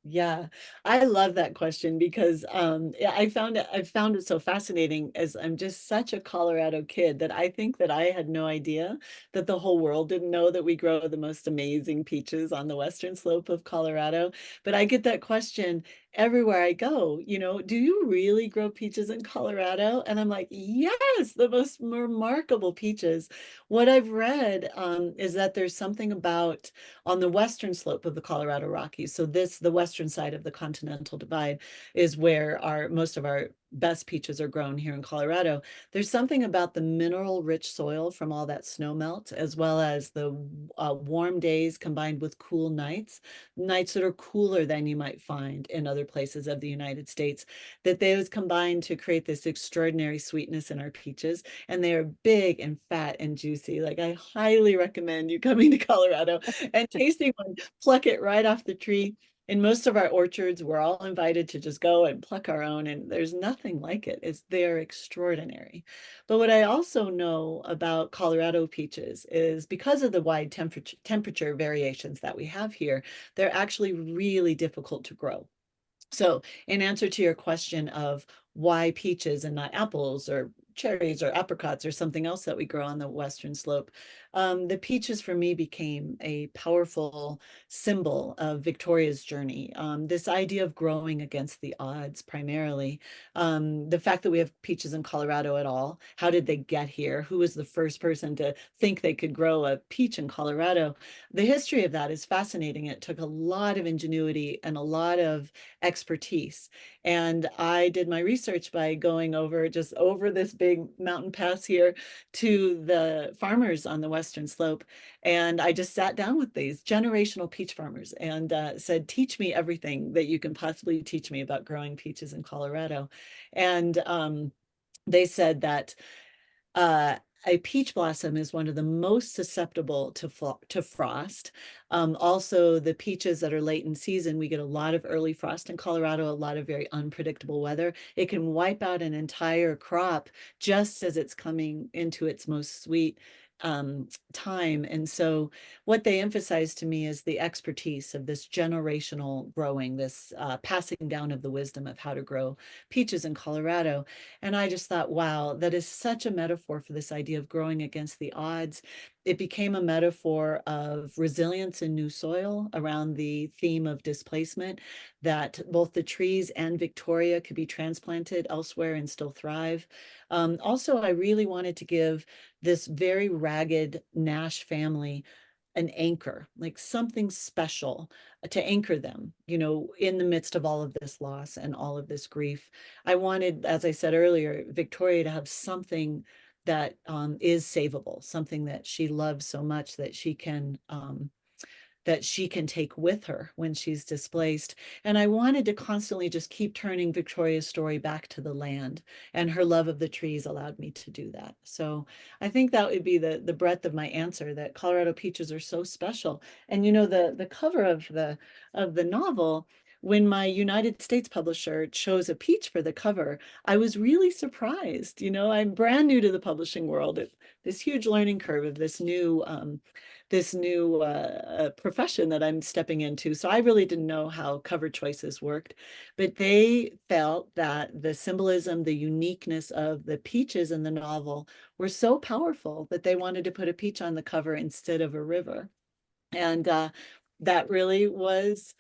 Yeah, I love that question because yeah, I found it so fascinating as I'm just such a Colorado kid that I think that I had no idea that the whole world didn't know that we grow the most amazing peaches on the western slope of Colorado. But I get that question everywhere I go, you know, do you really grow peaches in Colorado? And I'm like, yes, the most remarkable peaches. What I've read is that there's something about on the western slope of the Colorado Rockies. So the western side of the Continental Divide is where most of our best peaches are grown here in Colorado. There's something about the mineral rich soil from all that snow melt, as well as the warm days combined with cool nights that are cooler than you might find in other places of the United States, that those combine to create this extraordinary sweetness in our peaches. And they are big and fat and juicy. Like, I highly recommend you coming to Colorado and tasting one, pluck it right off the tree. In most of our orchards, we're all invited to just go and pluck our own, and there's nothing like it. They're extraordinary. But what I also know about Colorado peaches is because of the wide temperature variations that we have here, they're actually really difficult to grow. So in answer to your question of why peaches and not apples or cherries or apricots or something else that we grow on the western slope, the peaches for me became a powerful symbol of Victoria's journey. This idea of growing against the odds primarily. The fact that we have peaches in Colorado at all, how did they get here? Who was the first person to think they could grow a peach in Colorado? The history of that is fascinating. It took a lot of ingenuity and a lot of expertise. And I did my research by going over this big mountain pass here to the farmers on the western slope. And I just sat down with these generational peach farmers and said, teach me everything that you can possibly teach me about growing peaches in Colorado. And they said that a peach blossom is one of the most susceptible to frost. Also, the peaches that are late in season, we get a lot of early frost in Colorado, a lot of very unpredictable weather. It can wipe out an entire crop just as it's coming into its most sweet time. And so what they emphasize to me is the expertise of this generational growing, this passing down of the wisdom of how to grow peaches in Colorado. And I just thought, wow, that is such a metaphor for this idea of growing against the odds. It became a metaphor of resilience in new soil around the theme of displacement, that both the trees and Victoria could be transplanted elsewhere and still thrive. Also, I really wanted to give this very ragged Nash family an anchor, like something special to anchor them, you know, in the midst of all of this loss and all of this grief. I wanted, as I said earlier, Victoria to have something that is savable, something that she loves so much that she can take with her when she's displaced. And I wanted to constantly just keep turning Victoria's story back to the land, and her love of the trees allowed me to do that. So I think that would be the breadth of my answer, that Colorado peaches are so special. And you know, the cover of the novel, when my United States publisher chose a peach for the cover, I was really surprised. You know, I'm brand new to the publishing world. This huge learning curve of this new profession that I'm stepping into. So I really didn't know how cover choices worked, but they felt that the symbolism, the uniqueness of the peaches in the novel were so powerful that they wanted to put a peach on the cover instead of a river. And that really was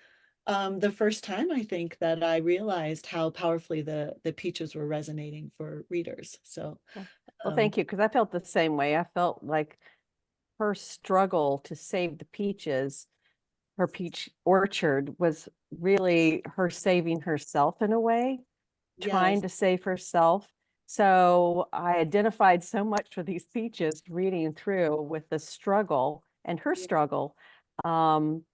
the first time, I think, that I realized how powerfully the peaches were resonating for readers. So, Well, thank you, because I felt the same way. I felt like her struggle to save the peaches, her peach orchard, was really her saving herself in a way, trying yes, to save herself. So I identified so much with these peaches reading through with the struggle and her struggle. Um,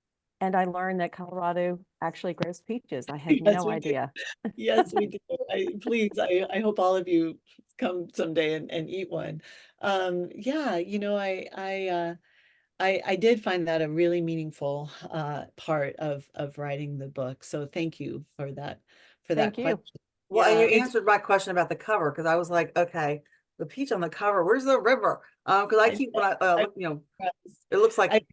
and I learned that Colorado actually grows peaches. I had yes, no we do. idea. Yes, we do. I hope all of you come someday and eat one. Yeah, you know, I did find that a really meaningful part of writing the book. So thank you for that for that Thank you. question. Well, and Yeah, you it's answered my question about the cover, because I was like, okay, the peach on the cover, where's the river? Because I keep, when I look, it looks like,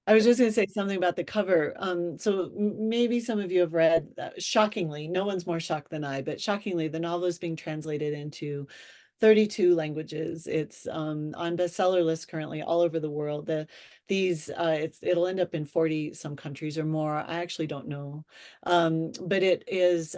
I was just going to say something about the cover. So maybe some of you have read, shockingly, no one's more shocked than I, but shockingly, the novel is being translated into 32 languages. It's on bestseller lists currently all over the world. It'll end up in 40 some countries or more. I actually don't know. But it is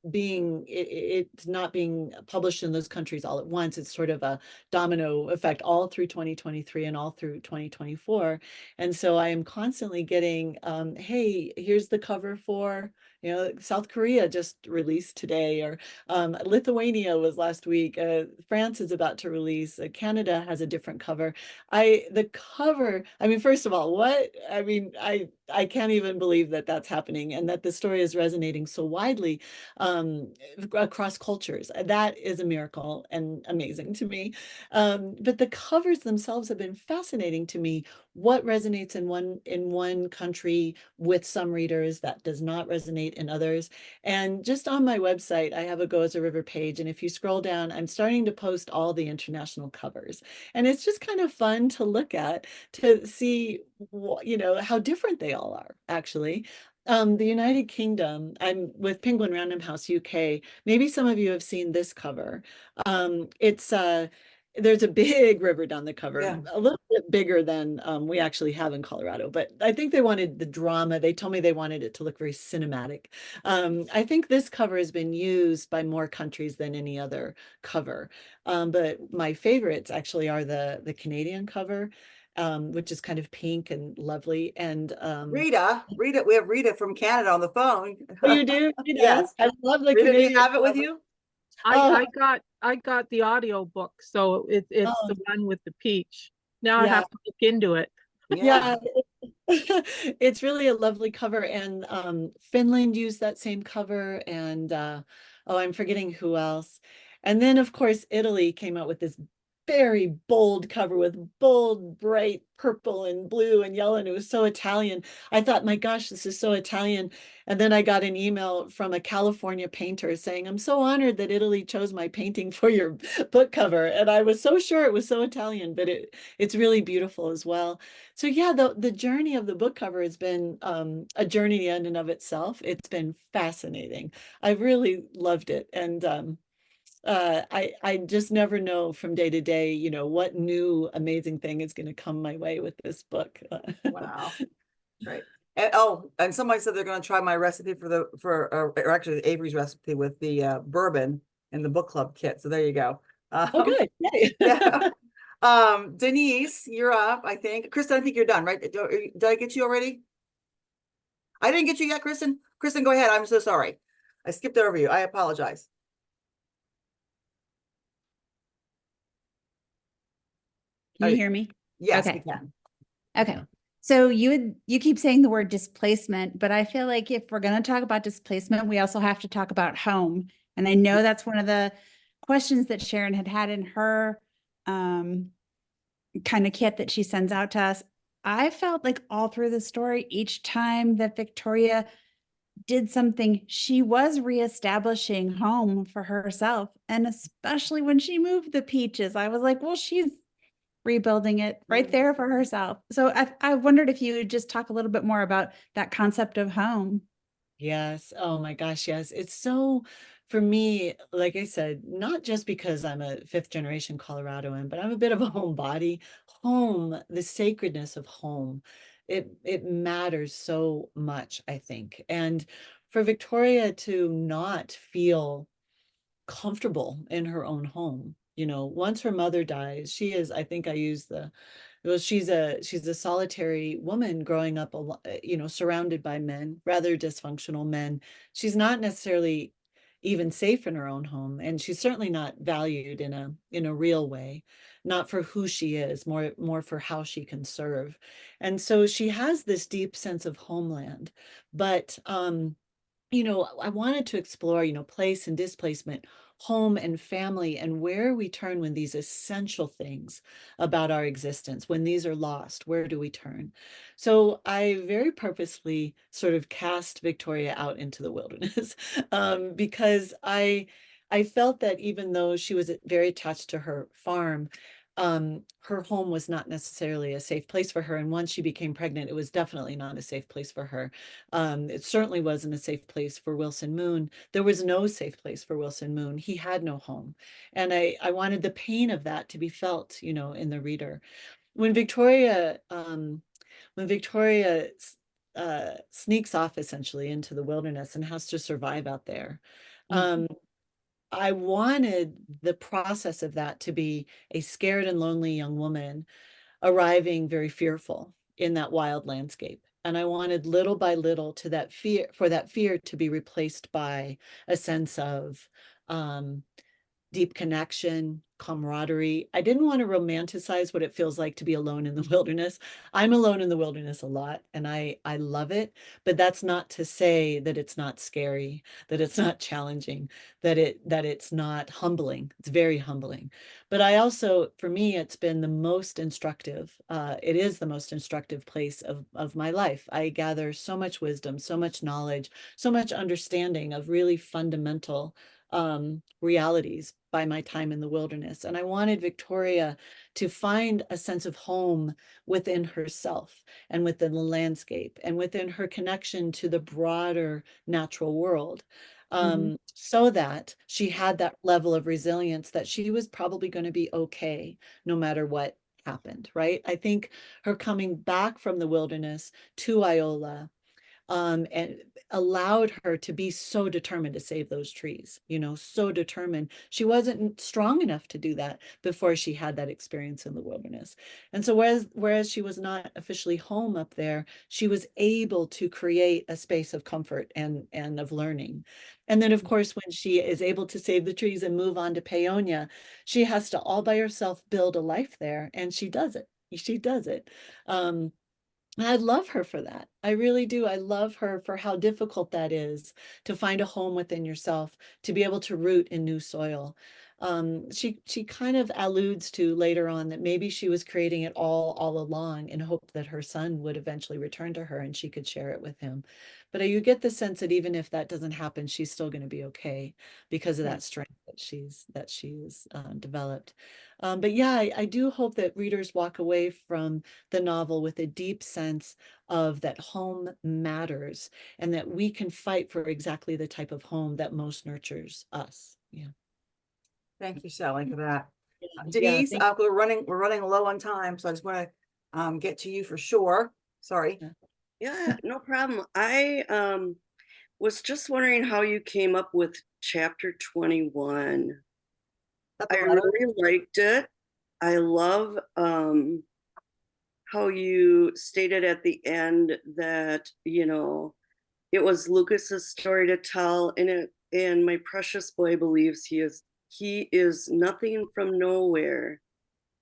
it's not being published in those countries all at once. It's sort of a domino effect all through 2023 and all through 2024. And so I am constantly getting, hey, here's the cover for, South Korea just released today, or Lithuania was last week. France is about to release. Canada has a different cover. The cover, I mean, first of all, I can't even believe that that's happening and that the story is resonating so widely across cultures. That is a miracle and amazing to me. But the covers themselves have been fascinating to me. What resonates in one country with some readers that does not resonate in others. And just on my website, I have a Go as a River page. And if you scroll down, I'm starting to post all the international covers. And it's just kind of fun to look at, to see, how different they all are, actually. The United Kingdom, I'm with Penguin Random House UK. Maybe some of you have seen this cover. There's a big river down the cover, Yeah. a little bit bigger than we actually have in Colorado, but I think they wanted the drama. They told me they wanted it to look very cinematic. I think this cover has been used by more countries than any other cover. But my favorites actually are the Canadian cover, which is kind of pink and lovely. And Rita, we have Rita from Canada on the phone. oh, you do? Yes. I love the Rita, do you Canadian have it with cover. you? Oh, I got the audio book, so it's oh, the one with the peach. Now I yeah. have to look into it. Yeah, it's really a lovely cover, and Finland used that same cover, and oh, I'm forgetting who else. And then of course Italy came out with this very bold cover with bold, bright purple and blue and yellow, and it was so Italian. I thought, my gosh, this is so Italian. And then I got an email from a California painter saying, I'm so honored that Italy chose my painting for your book cover. And I was so sure it was so Italian, but it's really beautiful as well. So yeah, the journey of the book cover has been a journey in and of itself. It's been fascinating. I really loved it. And I just never know from day to day, what new amazing thing is going to come my way with this book. Wow. Right. And somebody said they're going to try my recipe or actually Avery's recipe with the bourbon in the book club kit. So there you go. Oh, good. Yay. Yeah. Denise, you're up, I think. Kristen, I think you're done, right? Did I get you already? I didn't get you yet, Kristen. Kristen, go ahead. I'm so sorry. I skipped over you. I apologize. Can you hear me? Yes, Okay. we can. Okay. So you keep saying the word displacement, but I feel like if we're going to talk about displacement, we also have to talk about home. And I know that's one of the questions that Sharon had in her kind of kit that she sends out to us. I felt like all through the story, each time that Victoria did something, she was reestablishing home for herself. And especially when she moved the peaches, I was like, well, she's rebuilding it right there for herself. So I wondered if you would just talk a little bit more about that concept of home. Yes. Oh my gosh. Yes. It's so, for me, like I said, not just because I'm a fifth generation Coloradoan, but I'm a bit of a homebody. Home, the sacredness of home, it matters so much, I think. And for Victoria to not feel comfortable in her own home, once her mother dies, she is, I think I use well, she's a solitary woman growing up, surrounded by men, rather dysfunctional men. She's not necessarily even safe in her own home, and she's certainly not valued in a real way, not for who she is, more for how she can serve. And so she has this deep sense of homeland. But I wanted to explore, place and displacement. home and family and where we turn when these essential things about our existence, when these are lost, where do we turn? So I very purposely sort of cast Victoria out into the wilderness because I felt that even though she was very attached to her farm, her home was not necessarily a safe place for her. And once she became pregnant, it was definitely not a safe place for her. It certainly wasn't a safe place for Wilson Moon. There was no safe place for Wilson Moon. He had no home. And I wanted the pain of that to be felt, you know, in the reader. When Victoria sneaks off essentially into the wilderness and has to survive out there, I wanted the process of that to be a scared and lonely young woman arriving very fearful in that wild landscape. And I wanted little by little to that fear, for that fear to be replaced by a sense of deep connection, camaraderie. I didn't want to romanticize what it feels like to be alone in the wilderness. I'm alone in the wilderness a lot and I love it, but that's not to say that it's not scary, that it's not challenging, that it's not humbling. It's very humbling. But I also, for me, it's been the most instructive. It is the most instructive place of my life. I gather so much wisdom, so much knowledge, so much understanding of really fundamental realities by my time in the wilderness. And I wanted Victoria to find a sense of home within herself and within the landscape and within her connection to the broader natural world. So that she had that level of resilience that she was probably going to be okay no matter what happened, right? I think her coming back from the wilderness to Iola and allowed her to be so determined to save those trees, you know, so determined. She wasn't strong enough to do that before she had that experience in the wilderness. And so whereas she was not officially home up there, she was able to create a space of comfort and of learning. And then of course, when she is able to save the trees and move on to Paonia, she has to all by herself build a life there. And she does it. She does it. I love her for that. I really do. I love her for how difficult that is to find a home within yourself, to be able to root in new soil. She kind of alludes to later on that maybe she was creating it all along in hope that her son would eventually return to her and she could share it with him. But you get the sense that even if that doesn't happen, she's still going to be okay because of that strength that she's developed. But yeah, I do hope that readers walk away from the novel with a deep sense of that home matters and that we can fight for exactly the type of home that most nurtures us. Yeah. Thank you, Shelley, for that. Yeah, Denise, thank we're running low on time, so I just want to get to you for sure. Sorry. Yeah, no problem. I was just wondering how you came up with chapter 21. That's the I letter. really liked it. I love how you stated at the end that, you know, it was Lucas's story to tell, and my precious boy believes he is nothing from nowhere,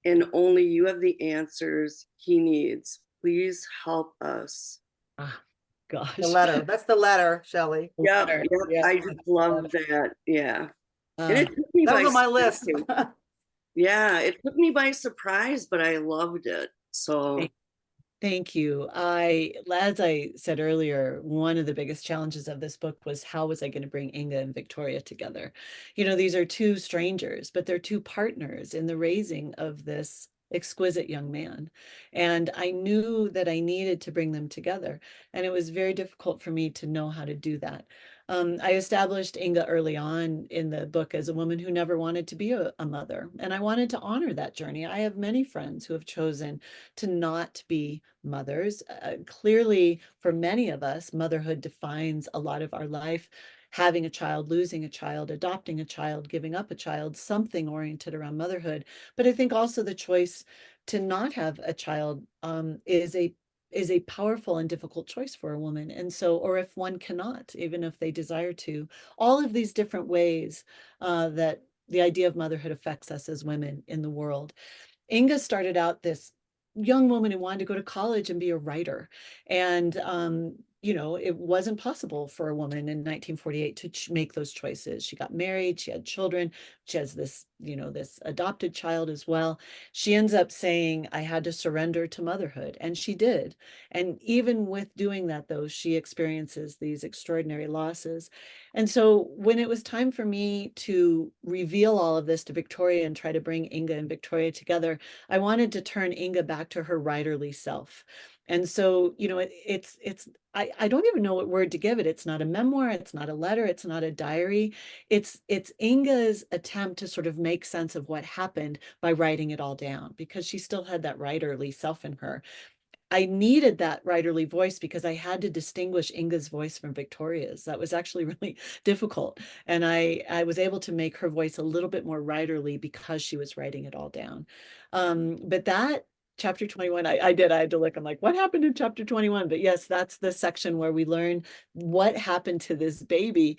and only you have the answers he needs. Please help us. Ah, gosh. The letter. That's the letter, Shelley. Yeah, Letter. yeah, I just love that. Yeah. And it Uh, took me That by was on my list. surprise. Yeah, it took me by surprise, but I loved it. So Thank you. As I said earlier, one of the biggest challenges of this book was how was I going to bring Inga and Victoria together? You know, these are two strangers, but they're two partners in the raising of this exquisite young man. And I knew that I needed to bring them together. And it was very difficult for me to know how to do that. I established Inga early on in the book as a woman who never wanted to be a mother. And I wanted to honor that journey. I have many friends who have chosen to not be mothers. Clearly, for many of us, motherhood defines a lot of our life. Having a child, losing a child, adopting a child, giving up a child, something oriented around motherhood. But I think also the choice to not have a child is a powerful and difficult choice for a woman. And so, or if one cannot, even if they desire to, all of these different ways that the idea of motherhood affects us as women in the world. Inga started out this young woman who wanted to go to college and be a writer. And you know, it wasn't possible for a woman in 1948 to make those choices. She got married, she had children, she has this, you know, this adopted child as well. She ends up saying, I had to surrender to motherhood, and she did. And even with doing that, though, she experiences these extraordinary losses. And so when it was time for me to reveal all of this to Victoria and try to bring Inga and Victoria together, I wanted to turn Inga back to her writerly self. And so, you know, I don't even know what word to give it. It's not a memoir, it's not a letter, it's not a diary. It's Inga's attempt to sort of make sense of what happened by writing it all down, because she still had that writerly self in her. I needed that writerly voice because I had to distinguish Inga's voice from Victoria's. That was actually really difficult. And I was able to make her voice a little bit more writerly because she was writing it all down. But that chapter 21, I had to look, I'm like, what happened in chapter 21? But yes, that's the section where we learn what happened to this baby.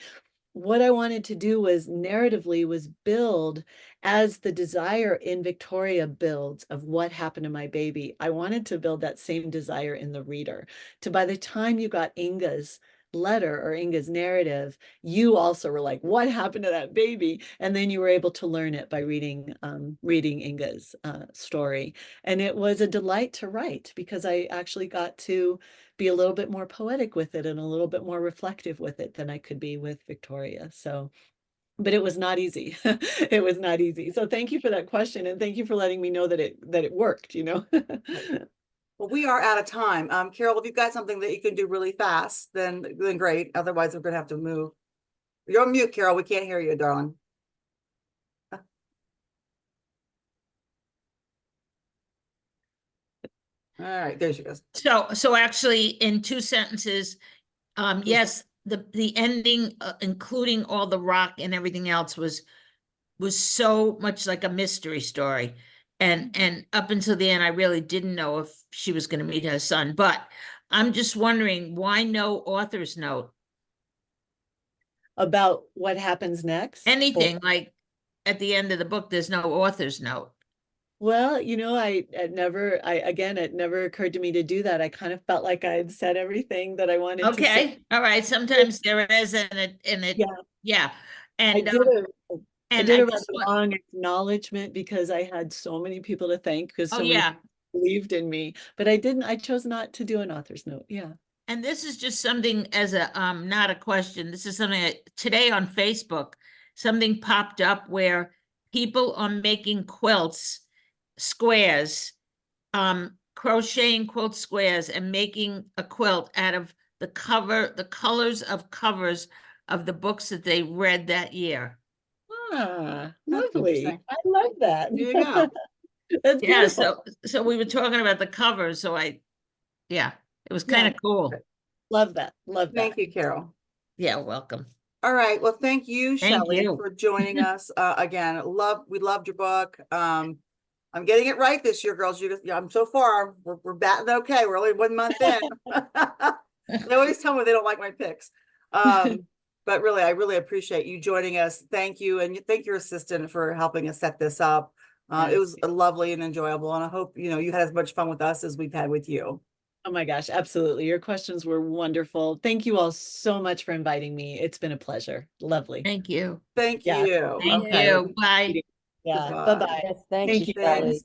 What I wanted to do was narratively was build as the desire in Victoria builds of what happened to my baby. I wanted to build that same desire in the reader, to by the time you got Inga's letter or Inga's narrative, you also were like, what happened to that baby? And then you were able to learn it by reading Inga's story. And it was a delight to write because I actually got to be a little bit more poetic with it and a little bit more reflective with it than I could be with Victoria. So, but it was not easy. It was not easy. So thank you for that question, and thank you for letting me know that it worked, you know. Well, we are out of time. Carol, if you've got something that you can do really fast, then great. Otherwise, we're gonna have to move. You're on mute, Carol. We can't hear you, darling. All right, there she goes. So actually, in 2 sentences, yes, the ending, including all the rock and everything else, was so much like a mystery story. And up until the end, I really didn't know if she was going to meet her son. But I'm just wondering, why no author's note? About what happens next? Anything, like at the end of the book, there's no author's note. Well, you know, it never occurred to me to do that. I kind of felt like I had said everything that I wanted to say. Okay, all right. Sometimes there is, and Yeah. yeah. I And did a and I rather just want, long acknowledgement because I had so many people to thank, because oh so many yeah. people believed in me, but I chose not to do an author's note. Yeah. And this is just something as a, not a question. This is something today on Facebook, something popped up where people are making quilts, squares, crocheting quilt squares and making a quilt out of the colors of covers of the books that they read that year. Ah, That's lovely. interesting. I love that. There you go. That's Yeah, beautiful. so we were talking about the covers, so yeah, it was kind of Yeah. cool. Love that. Love that. Thank you, Carol. Yeah, welcome. All right. Well, thank you, Thank Shelley, you. for joining us. Again, we loved your book. I'm getting it right this year, girls. I'm so far, we're batting okay. We're only 1 month in. They always tell me they don't like my picks. But really, I really appreciate you joining us. Thank you. And thank your assistant for helping us set this up. It was lovely and enjoyable. And I hope, you had as much fun with us as we've had with you. Oh my gosh, absolutely. Your questions were wonderful. Thank you all so much for inviting me. It's been a pleasure. Lovely. Thank you. Thank Yeah. you. Thank Okay. you. Bye. Yeah. Goodbye. Bye-bye. Yes, thank Thank you, you, guys. Shelley.